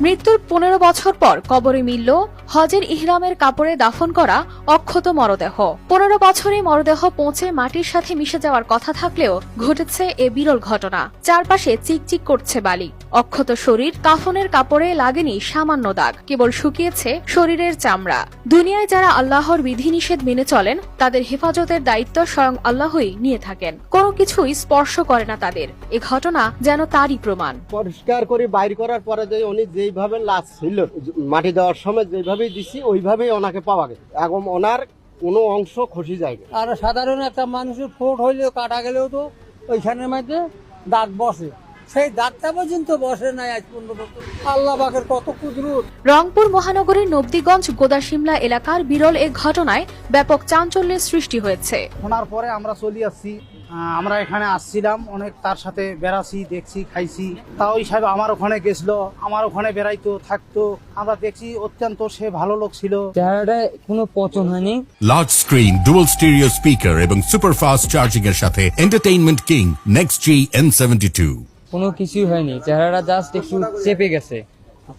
মৃত্যুর 15 বছর পর কবরে মিলল হজের ইহরামের কাপড়ে দাফন করা অক্ষত মরদেহ। 15 বছরে মরদেহ পৌঁছে মাটির সাথে মিশে যাওয়ার কথা থাকলেও ঘটেছে এ বিরল ঘটনা। চারপাশে চিকচিক করছে বালি। অক্ষত শরীর, কাফনের কাপড়ে লাগেনি সামান্য দাগ, কেবল শুকিয়েছে শরীরের চামড়া। দুনিয়ায় যারা আল্লাহর বিধিনিষেধ মেনে চলেন তাদের হেফাজতের দায়িত্ব স্বয়ং আল্লাহই নিয়ে থাকেন। কোনো কিছুই স্পর্শ করে না তাদের। এ ঘটনা যেন তারই প্রমাণ। পরিষ্কার করে বাইর করার পরে যে উনি যেইভাবে লাশ ছিল মাটি দেওয়ার সময় যেভাবেই দিছি ওইভাবেই ওনাকে পাওয়া গেছে। এখন ওনার কোনো অংশ খসে যায় না। আর সাধারণ একটা মানুষের ফোট হইলেও কাটা গেলেও তো ওইখানের মধ্যে দাঁত বসে, সেই দাঁতটা পর্যন্ত বসে নাই আজ পর্যন্ত। আল্লাহ পাকের কত কুদরত। রংপুর মহানগরীর নবদিগঞ্জ গোদাসিমলা এলাকার বিরল এ ঘটনায় ব্যাপক চাঞ্চল্যের সৃষ্টি হয়েছে। শোনার পরে আমরা চলে আসছি। আমরা এখানে আসছিলাম, অনেক তার সাথে বেড়াছি, দেখছি, খাইছি। তা ওই সাহেব আমার ওখানে গেছিল, আমার ওখানে বেড়াইতো, থাকতো। আমরা দেখছি অত্যন্ত সে ভালো লোক ছিল। চেহারাটা কোনো পচন হয়নি। Large screen, dual stereo speaker এবং সুপার ফাস্ট চার্জিং এর সাথে এন্টারটেইনমেন্ট কিং নেক্সট জি N72। কোনো কিছুই হয়নি, চেহারাটা জাস্ট একটু চেপে গেছে।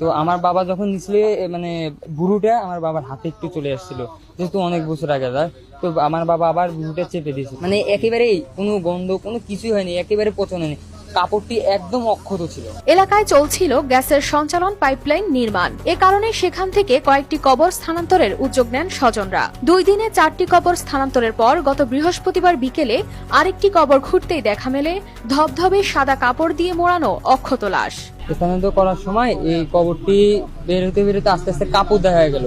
তো আমার বাবা যখন নিচলে মানে বুড়ুটা আমার বাবার হাতে একটু চলে আসছিল, যেহেতু অনেক বছর আগে যায়। তো আমার বাবা আবার বুড়ুটা চেপে দিয়েছে, মানে একেবারেই কোনো গন্ধ কোনো কিছুই হয়নি, একেবারে পচন হয়নি। কাপড়টি একদম অক্ষত ছিল। এলাকায় চলছিল গ্যাসের সঞ্চালন পাইপলাইন নির্মাণ। এ কারণে সেখান থেকে কয়েকটি কবর স্থানান্তরের উদ্যোগ নেন স্বজনরা। 2 দিনে 4টি কবর স্থানান্তরের পর গত বৃহস্পতিবার বিকেলে আরেকটি কবর খুঁড়তেই দেখা মেলে ধবধবে সাদা কাপড় দিয়ে মোড়ানো অক্ষত লাশ। স্থানান্তর করার সময় এই কবরটি বেরোতে বেরোতে আস্তে আস্তে কাপড় দেখা গেল।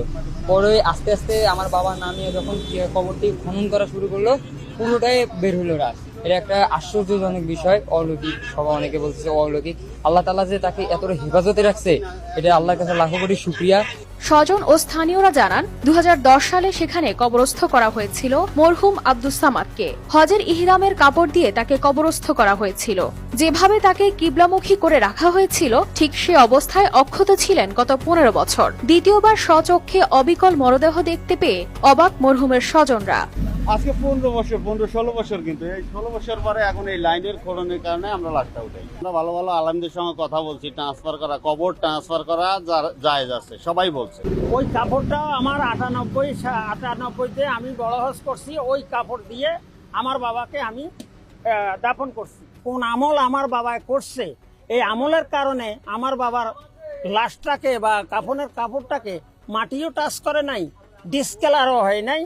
পরে আস্তে আস্তে আমার বাবা নামিয়ে যখন কবরটি খনন করা শুরু করলো, পুরোটাই বের হলো রাস। এটা একটা আশ্চর্যজনক বিষয়, অলৌকিক। সবাই অনেকে বলছে অলৌকিক। আল্লাহ তাআলা যে তাকে এতটা হেফাজতে রাখছে, এটা আল্লাহর কাছে লাখো কোটি শুকরিয়া। স্বজন ও স্থানীয়রা জানান 2010 সালে সেখানে কবরস্থ করা হয়েছিল মরহুম আব্দুস সামাদকে। হজের ইহরামের কাপড় দিয়ে তাকে কবরস্থ করা হয়েছিল। যেভাবে তাকে কিবলামুখী করে রাখা হয়েছিল ঠিক সে অবস্থায় অক্ষত ছিলেন গত 15 বছর। দ্বিতীয়বার স্বচক্ষে অবিকল মরদেহ দেখতে পেয়ে অবাক মরহুমের স্বজনরা। আজকে 15-16 বছর, কিন্তু এই 16 বছর পরে এখন এই লাইনের খননের কারণে আমরা লাশটা উঠাই। আমরা ভালো ভালো আলেমদের সঙ্গে কথা বলছি, ট্রান্সফার করা, কবর ট্রান্সফার করা জায়েজ আছে, সবাই বলছে। ওই কাপড়টা আমার 98-তে আমি বড় হজ করছি, ওই কাপড় দিয়ে আমার বাবাকে আমি দাফন করছি। কোন আমল আমার বাবায় করছে, এই আমলের কারণে আমার বাবার লাশটাকে বা কাফনের কাপড়টাকে মাটিও টাচ করে নাই, ডিসকালারও হয় নাই।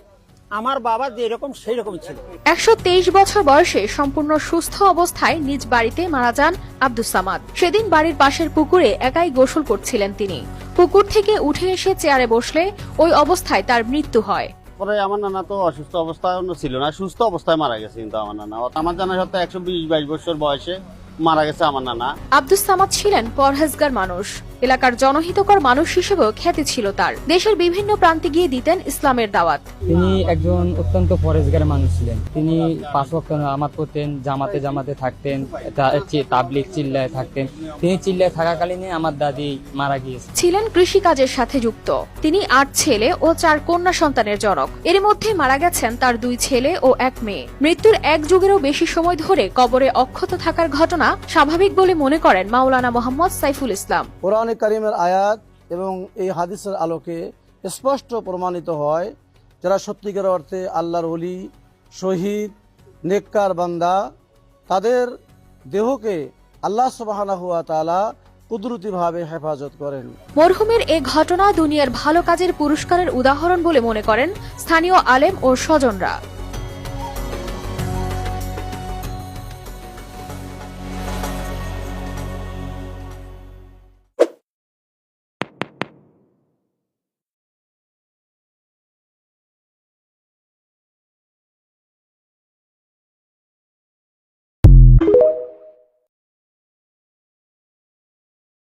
আমার বাবা যেরকম সেই রকম ছিল। 123 বছর বয়সে সম্পূর্ণ সুস্থ অবস্থায় নিজ বাড়িতে মারা যান আব্দুস সামাদ। সেদিন বাড়ির পাশের পুকুরে একাই গোসল করছিলেন তিনি। পুকুর থেকে উঠে এসে চেয়ারে বসলে ওই অবস্থায় তার মৃত্যু হয়। পরে আমার নানা তো অসুস্থ অবস্থায় ছিল না, সুস্থ অবস্থায় মারা গেছে। কিন্তু আমার নানা, আমার জানা সত্ত্বে 120-22 বছর বয়সে মারা গেছে আমার নানা। আব্দুস সামাদ ছিলেন পরহেজগার মানুষ। এলাকার জনহিতকর মানুষ হিসেবেও খ্যাতি ছিল তার। দেশের বিভিন্ন প্রান্তে গিয়ে দিতেন ইসলামের দাওয়াত। তিনি একজন অত্যন্ত পরেজগার মানুষ ছিলেন। তিনি 5 ওয়াক্ত নামাজ পড়তেন, জামাতে থাকতেন, তাবলিগ চিল্লায় থাকতেন। তিনি চিল্লায় থাকাকালীন আমার দাদি মারা গিয়েছে। ছিলেন কৃষিকাজের সাথে যুক্ত। তিনি 8 ছেলে ও 4 কন্যা সন্তানের জনক। এর মধ্যে মারা গেছেন তার 2 ছেলে ও 1 মেয়ে। মৃত্যুর 1 যুগেরও বেশি সময় ধরে কবরে অক্ষত থাকার ঘটনা স্বাভাবিক বলে মনে করেন মাওলানা মোহাম্মদ সাইফুল ইসলাম। কোরআন কারীমের আয়াত এবং এই হাদিসের আলোকে স্পষ্ট প্রমাণিত হয়, যারা সত্যিকার অর্থে আল্লাহর ওলি, শহীদ, নেককার বান্দা, তাদের দেহকে আল্লাহ সুবহানাহু ওয়া তাআলা কুদরতিভাবে হেফাজত করেন। মরহুমের এ ঘটনা দুনিয়ার ভালো কাজের পুরস্কারের উদাহরণ বলে মনে করেন স্থানীয় আলেম ও স্বজনরা।